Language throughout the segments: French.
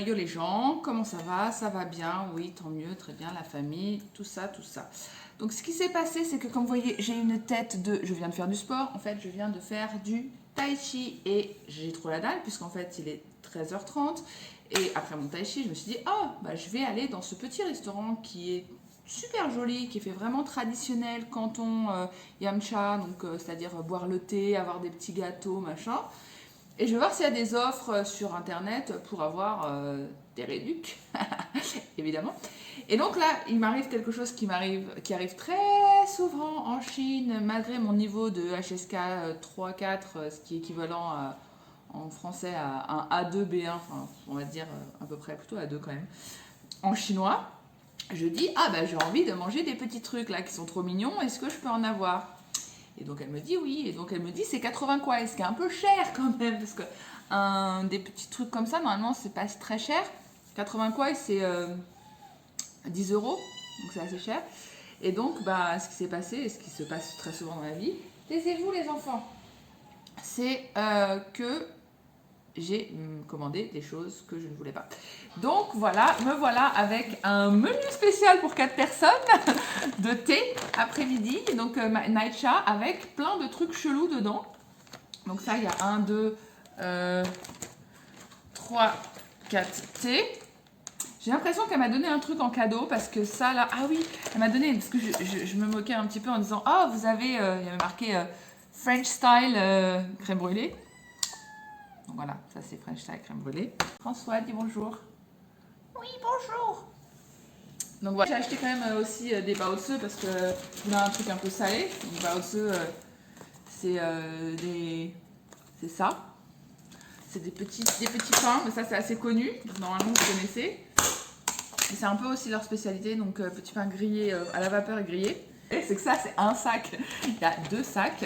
yo les gens, comment ça va? Ça va bien, oui, tant mieux, très bien, la famille, tout ça, tout ça. Donc ce qui s'est passé, c'est que comme vous voyez, j'ai une tête de... Je viens de faire du sport, en fait, je viens de faire du tai chi et j'ai trop la dalle, puisqu'en fait, il est 13h30. Et après mon tai chi, je me suis dit, oh, bah, je vais aller dans ce petit restaurant qui est super joli, qui fait vraiment traditionnel, canton Yamcha, donc c'est-à-dire boire le thé, avoir des petits gâteaux, machin. Et je vais voir s'il y a des offres sur internet pour avoir des réducs, évidemment. Et donc là, il m'arrive quelque chose qui arrive très souvent en Chine, malgré mon niveau de HSK 3-4, ce qui est équivalent en français à un A2, B1, enfin on va dire à peu près plutôt A2 quand même, en chinois. Je dis, ah bah j'ai envie de manger des petits trucs là qui sont trop mignons, est-ce que je peux en avoir? Et donc elle me dit oui, et donc elle me dit c'est 80 quoi, et ce qui est un peu cher quand même, parce que des petits trucs comme ça, normalement c'est pas très cher. 80 quoi, c'est 10 euros, donc c'est assez cher. Et donc bah, ce qui s'est passé, et ce qui se passe très souvent dans la vie, taisez-vous les enfants, c'est que j'ai commandé des choses que je ne voulais pas. Donc voilà, me voilà avec un menu spécial pour 4 personnes de thé après-midi, donc night cha avec plein de trucs chelous dedans. Donc ça, il y a 1, 2, 3, 4 thés. J'ai l'impression qu'elle m'a donné un truc en cadeau parce que ça là, ah oui, elle m'a donné, parce que je me moquais un petit peu en disant, oh vous avez, il y avait marqué French style crème brûlée. Donc voilà, ça c'est French style crème brûlée. François, dis bonjour. Oui, bonjour. Donc voilà, j'ai acheté quand même aussi des baozi parce que je voulais un truc un peu salé. Donc baozi, c'est c'est ça. C'est des petits pains, mais ça c'est assez connu. Donc normalement vous connaissez. Et c'est un peu aussi leur spécialité, donc petits pains grillés à la vapeur et grillés. C'est que ça, c'est un sac. Il y a 2 sacs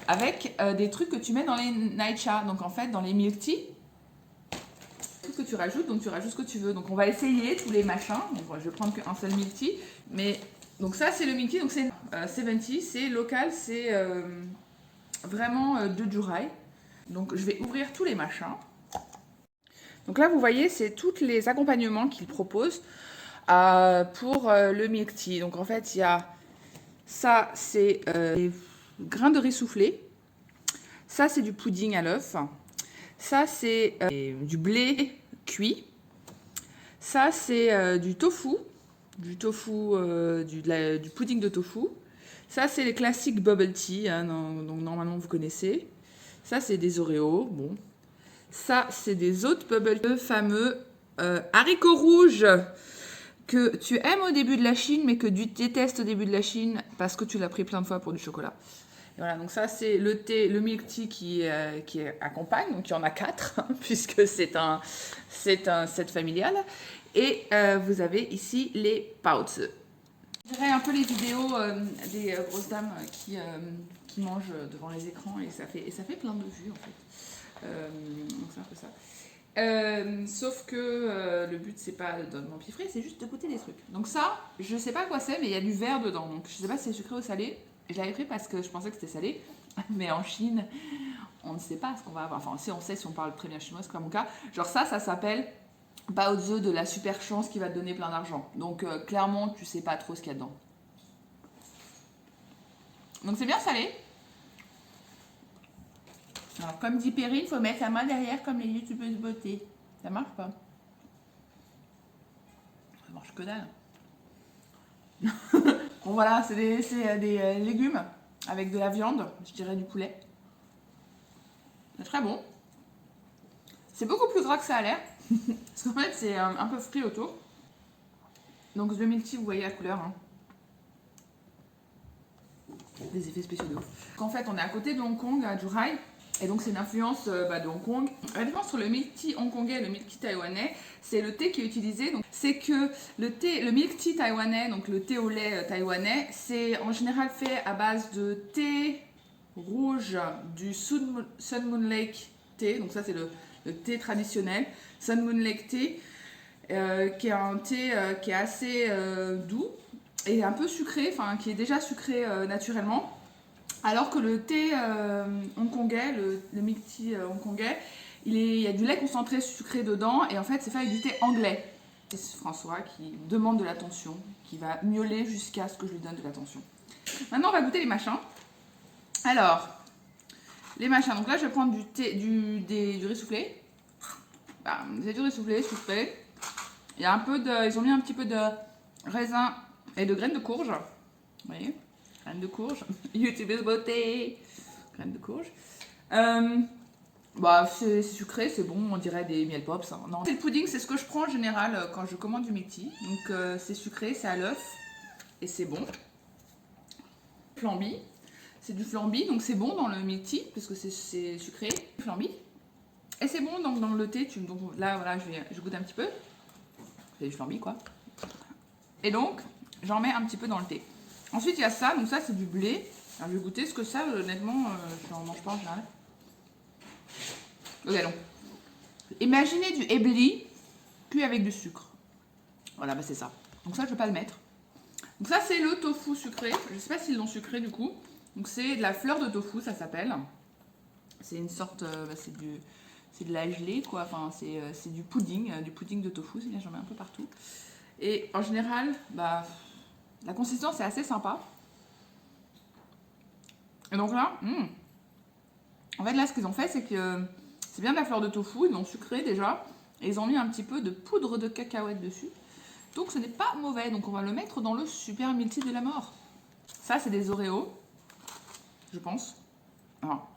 avec des trucs que tu mets dans les night cha. Donc en fait, dans les milk tea, tout ce que tu rajoutes, donc tu rajoutes ce que tu veux. Donc on va essayer tous les machins. Donc je vais prendre qu'un seul milk tea. Mais donc ça, c'est le milk tea. Donc c'est 70, c'est local, c'est vraiment de Jurai. Donc je vais ouvrir tous les machins. Donc là, vous voyez, c'est tous les accompagnements qu'ils proposent pour le milk tea. Donc en fait, il y a ça, c'est des grains de riz soufflé. Ça, c'est du pudding à l'œuf. Ça, c'est du blé cuit. Ça, c'est du tofu. Du pudding de tofu. Ça, c'est les classiques bubble tea. Hein, donc, normalement, vous connaissez. Ça, c'est des Oreos. Bon. Ça, c'est des autres bubble tea. Le fameux haricots rouges que tu aimes au début de la Chine, mais que tu détestes au début de la Chine parce que tu l'as pris plein de fois pour du chocolat. Et voilà, donc ça c'est le thé, le milk tea qui accompagne, donc il y en a 4, puisque c'est un set familial. Et vous avez ici les pouts. Je dirais un peu les vidéos des grosses dames qui mangent devant les écrans et ça fait plein de vues en fait. Donc c'est un peu ça. Sauf que le but c'est pas de m'empiffrer, c'est juste de goûter des trucs. Donc ça, je sais pas quoi c'est, mais il y a du verre dedans. Donc je sais pas si c'est sucré ou salé. Je l'avais pris parce que je pensais que c'était salé. Mais en Chine, on ne sait pas ce qu'on va avoir. Enfin, si on sait, si on parle très bien chinois, c'est comme mon cas. Genre ça s'appelle baozi de la super chance qui va te donner plein d'argent. Donc clairement, tu sais pas trop ce qu'il y a dedans. Donc c'est bien salé. Alors, comme dit Perrine, il faut mettre sa main derrière comme les youtubeuses beauté. Ça marche pas? Ça marche que dalle. Bon voilà, c'est des légumes avec de la viande, je dirais du poulet. C'est très bon. C'est beaucoup plus gras que ça a l'air. Parce qu'en fait, c'est un peu frit autour. Donc le milk tea, vous voyez la couleur. Hein. Des effets spéciaux de ouf. En fait, on est à côté de Hong Kong, à Zhuhai. Et donc c'est une influence de Hong Kong. La différence entre le milk tea hongkongais et le milk tea taïwanais, c'est le thé qui est utilisé. C'est que le milk tea taïwanais, donc le thé au lait taïwanais, c'est en général fait à base de thé rouge du Sun Moon Lake thé. Donc ça c'est le thé traditionnel, Sun Moon Lake thé, qui est un thé qui est assez doux et un peu sucré, enfin qui est déjà sucré naturellement. Alors que le thé hongkongais, le milk tea hongkongais, Il y a du lait concentré sucré dedans et en fait c'est fait avec du thé anglais. C'est François qui demande de l'attention, qui va miauler jusqu'à ce que je lui donne de l'attention. Maintenant on va goûter les machins. Alors, les machins, donc là je vais prendre du riz soufflé. C'est du riz soufflé, sucré. Il y a un peu de, ils ont mis un petit peu de raisin et de graines de courge. Vous voyez, graines de courge. YouTubeuse beauté. Graines de courge. C'est sucré, c'est bon, on dirait des miel pops. Hein. Non, c'est le pudding, c'est ce que je prends en général quand je commande du milk tea. Donc c'est sucré, c'est à l'œuf et c'est bon. Flambi, c'est du flambi, donc c'est bon dans le milk tea parce que c'est sucré, flambi. Et c'est bon donc dans le thé. Donc là, voilà, je goûte un petit peu. C'est du flambi quoi. Et donc j'en mets un petit peu dans le thé. Ensuite il y a ça, donc ça c'est du blé. Alors je vais goûter ce que ça, honnêtement, je n'en mange pas en général. Ok, donc, imaginez du ébli cuit avec du sucre. Voilà, c'est ça. Donc ça, je ne vais pas le mettre. Donc ça, c'est le tofu sucré. Je ne sais pas s'ils l'ont sucré du coup. Donc c'est de la fleur de tofu, ça s'appelle. C'est une sorte, c'est de la gelée, quoi. Enfin, c'est du pudding de tofu. C'est bien, j'en mets un peu partout. Et en général, la consistance est assez sympa. Et donc là, en fait, là, ce qu'ils ont fait, c'est que c'est bien de la fleur de tofu, ils l'ont sucré déjà, et ils ont mis un petit peu de poudre de cacahuète dessus. Donc ce n'est pas mauvais, donc on va le mettre dans le super milk tea de la mort. Ça, c'est des Oreos, je pense. Alors,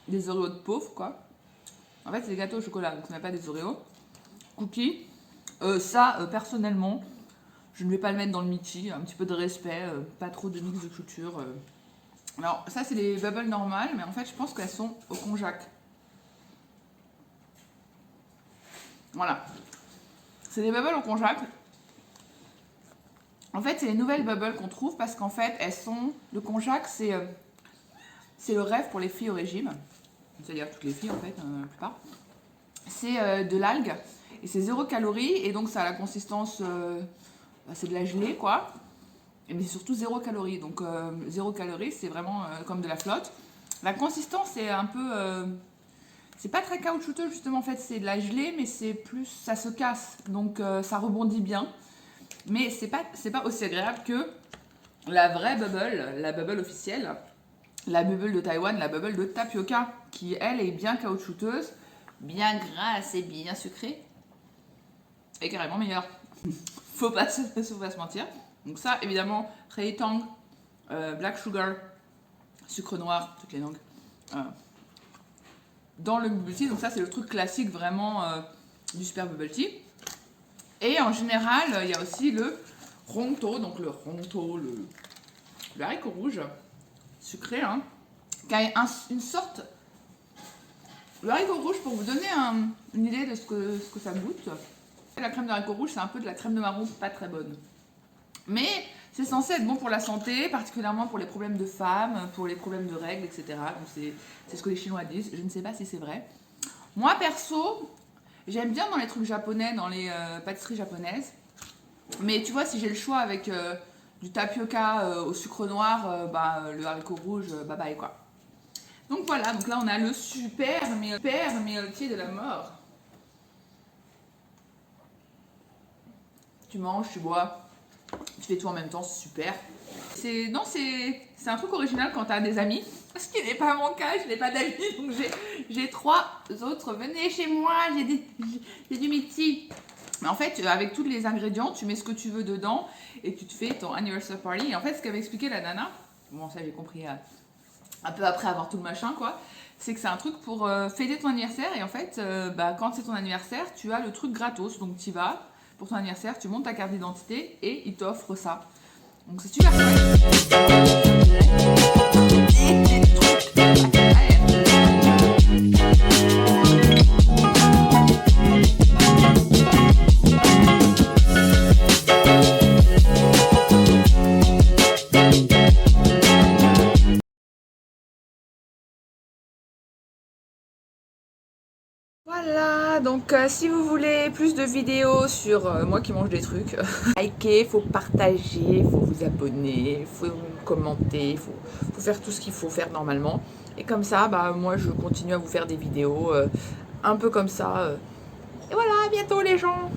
des Oreos de pauvres, quoi. En fait, c'est des gâteaux au chocolat, donc ce n'est pas des Oreos. Cookies, personnellement, je ne vais pas le mettre dans le milk tea, un petit peu de respect, pas trop de mix de culture. Alors, ça, c'est des bubbles normales, mais en fait, je pense qu'elles sont au konjac. Voilà. C'est des bubbles au konjac. En fait, c'est les nouvelles bubbles qu'on trouve parce qu'en fait, elles sont... Le konjac, c'est le rêve pour les filles au régime. C'est-à-dire toutes les filles, en fait, la plupart. C'est de l'algue et c'est 0 calories. Et donc, ça a la consistance... c'est de la gelée, quoi. Mais c'est surtout 0 calories. Donc, 0 calories, c'est vraiment comme de la flotte. La consistance, c'est un peu... c'est pas très caoutchouteux justement, en fait c'est de la gelée mais c'est plus, ça se casse donc ça rebondit bien, mais c'est pas aussi agréable que la vraie bubble, la bubble officielle, la bubble de Taïwan, la bubble de tapioca qui elle est bien caoutchouteuse, bien grasse et bien sucrée et carrément meilleure. faut pas se mentir. Donc ça évidemment Reitang, Black Sugar, sucre noir, toutes les langues. Dans le bubble tea, donc ça c'est le truc classique vraiment du super bubble tea. Et en général, il y a aussi le ronto, donc le ronto, le haricot rouge sucré, hein, qui a une sorte... Le haricot rouge, pour vous donner une idée de ce que ça goûte, la crème de haricot rouge, c'est un peu de la crème de marron pas très bonne. Mais c'est censé être bon pour la santé, particulièrement pour les problèmes de femmes, pour les problèmes de règles, etc. Donc c'est ce que les Chinois disent. Je ne sais pas si c'est vrai. Moi, perso, j'aime bien dans les trucs japonais, dans les pâtisseries japonaises. Mais tu vois, si j'ai le choix avec du tapioca au sucre noir, le haricot rouge, bye bye, quoi. Donc voilà, donc là on a le super milk de la mort. Tu manges, tu bois. Tu fais tout en même temps, c'est super. C'est un truc original quand t'as des amis. Ce qui n'est pas mon cas, je n'ai pas d'amis. Donc j'ai 3 autres. Venez chez moi, j'ai du milk tea. Mais en fait, avec tous les ingrédients, tu mets ce que tu veux dedans et tu te fais ton anniversary party. Et en fait, ce qu'avait expliqué la nana, bon ça j'ai compris un peu après avoir tout le machin quoi, c'est que c'est un truc pour fêter ton anniversaire. Et en fait, quand c'est ton anniversaire, tu as le truc gratos. Donc tu vas... Pour ton anniversaire, tu montes ta carte d'identité et ils t'offrent ça. Donc c'est super Voilà, donc si vous voulez plus de vidéos sur moi qui mange des trucs, likez, faut partager, faut vous abonner, faut commenter, faut faire tout ce qu'il faut faire normalement. Et comme ça, moi je continue à vous faire des vidéos un peu comme ça. Et voilà, à bientôt les gens.